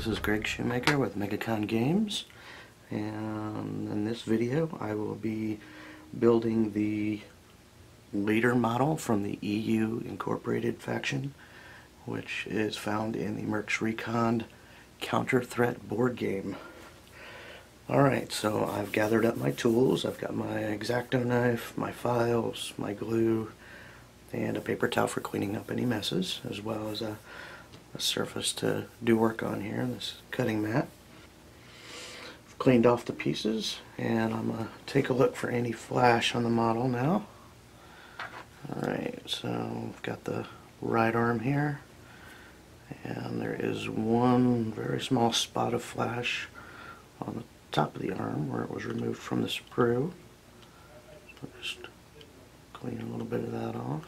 this is Greg Shoemaker with MegaCon Games, and in this video I will be building the leader model from the EU Incorporated faction, which is found in the Mercs Recon Counter Threat board game. Alright, so I've gathered up my tools. I've got my X-Acto knife, my files, my glue, and a paper towel for cleaning up any messes, as well as a surface to do work on here, this cutting mat. I've cleaned off the pieces, and I'm going to take a look for any flash on the model now. Alright, so I've got the right arm here, and there is one very small spot of flash on the top of the arm where it was removed from the sprue. So just clean a little bit of that off.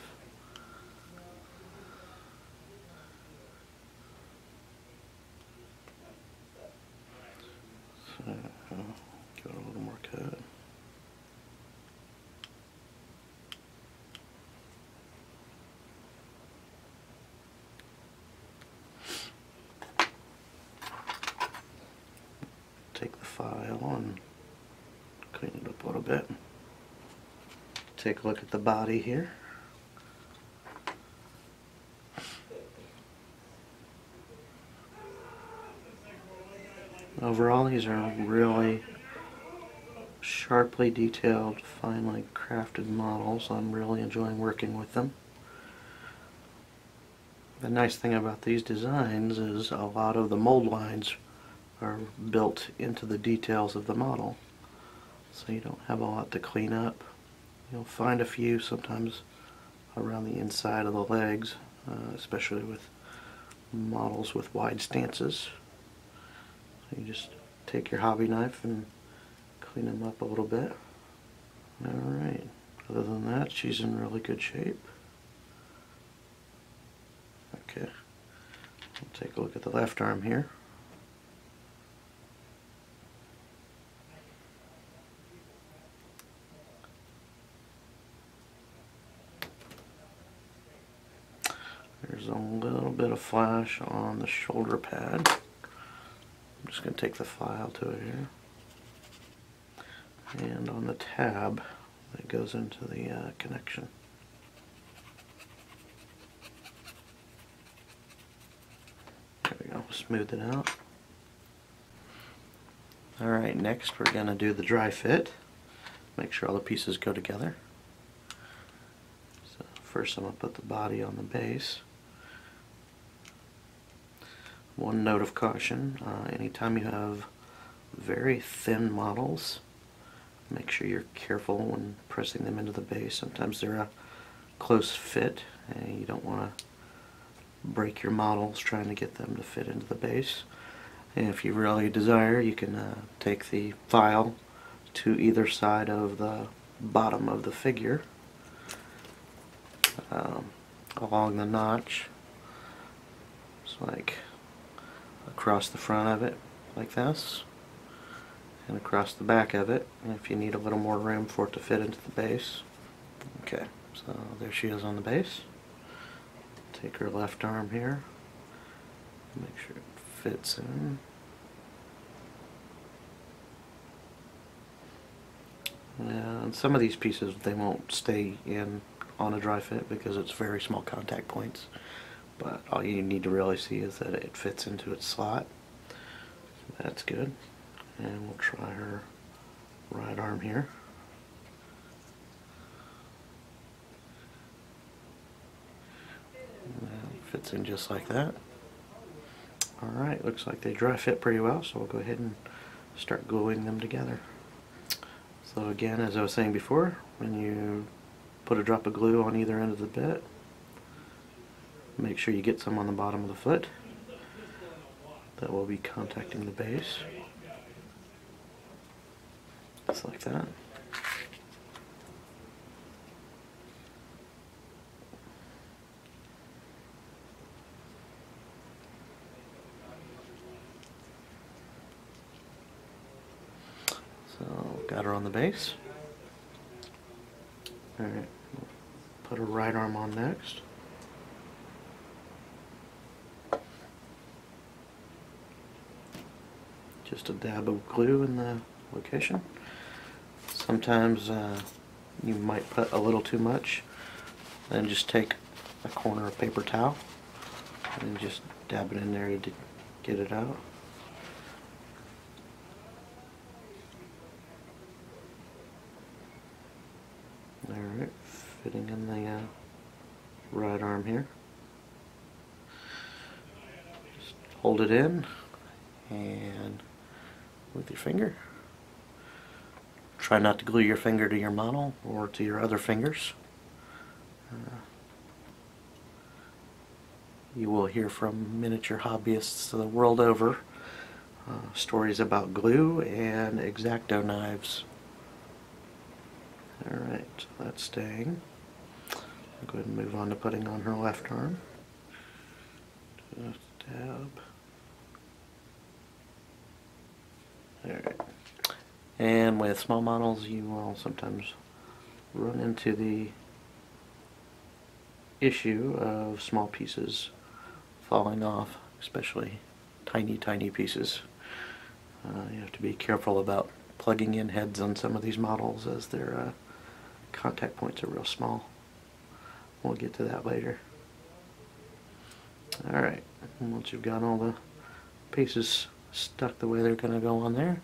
So, give it a little more cut. Take the file and clean it up a little bit. Take a look at the body here. Overall, these are really sharply detailed, finely crafted models. I'm really enjoying working with them. The nice thing about these designs is a lot of the mold lines are built into the details of the model, so you don't have a lot to clean up. You'll find a few sometimes around the inside of the legs, especially with models with wide stances. So you just take your hobby knife and clean them up a little bit. Alright, other than that, she's in really good shape. Okay, we'll take a look at the left arm here. There's a little bit of flash on the shoulder pad. I'm just going to take the file to it here. And on the tab that goes into the connection. There we go, smooth it out. Alright, next we're going to do the dry fit. Make sure all the pieces go together. So first I'm going to put the body on the base. One note of caution, anytime you have very thin models, make sure you're careful when pressing them into the base. Sometimes they're a close fit and you don't want to break your models trying to get them to fit into the base. And if you really desire, you can take the file to either side of the bottom of the figure along the notch. It's like across the front of it like this, and across the back of it, and if you need a little more room for it to fit into the base. Okay, so there she is on the base. Take her left arm here, make sure it fits in. And some of these pieces, they won't stay in on a dry fit because it's very small contact points. But all you need to really see is that it fits into its slot. That's good. And we'll try her right arm here. And that fits in just like that. Alright, looks like they dry fit pretty well, so we'll go ahead and start gluing them together. So again, as I was saying before, when you put a drop of glue on either end of the bit, make sure you get some on the bottom of the foot. That will be contacting the base. Just like that. So, got her on the base. Alright, put her right arm on next. just a dab of glue in the location. Sometimes you might put a little too much. Then just take a corner of paper towel and just dab it in there to get it out. Alright, fitting in the right arm here. Just hold it in and with your finger. Try not to glue your finger to your model or to your other fingers. You will hear from miniature hobbyists the world over stories about glue and X-Acto knives. Alright, so that's staying. I'll go ahead and move on to putting on her left arm. Just dab. Alright. And with small models you will sometimes run into the issue of small pieces falling off, especially tiny pieces. You have to be careful about plugging in heads on some of these models as their contact points are real small. We'll get to that later. Alright, once you've got all the pieces stuck the way they're going to go on there,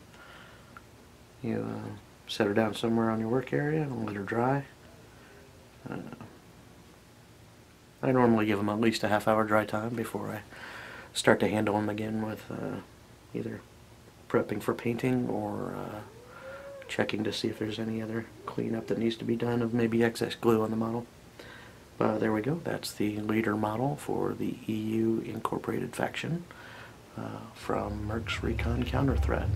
you set her down somewhere on your work area and let her dry. I normally give them at least a half-hour dry time before I start to handle them again with either prepping for painting or checking to see if there's any other cleanup that needs to be done of maybe excess glue on the model. There we go. That's the leader model for the EU Incorporated faction from Mercs Recon Counter-Threat.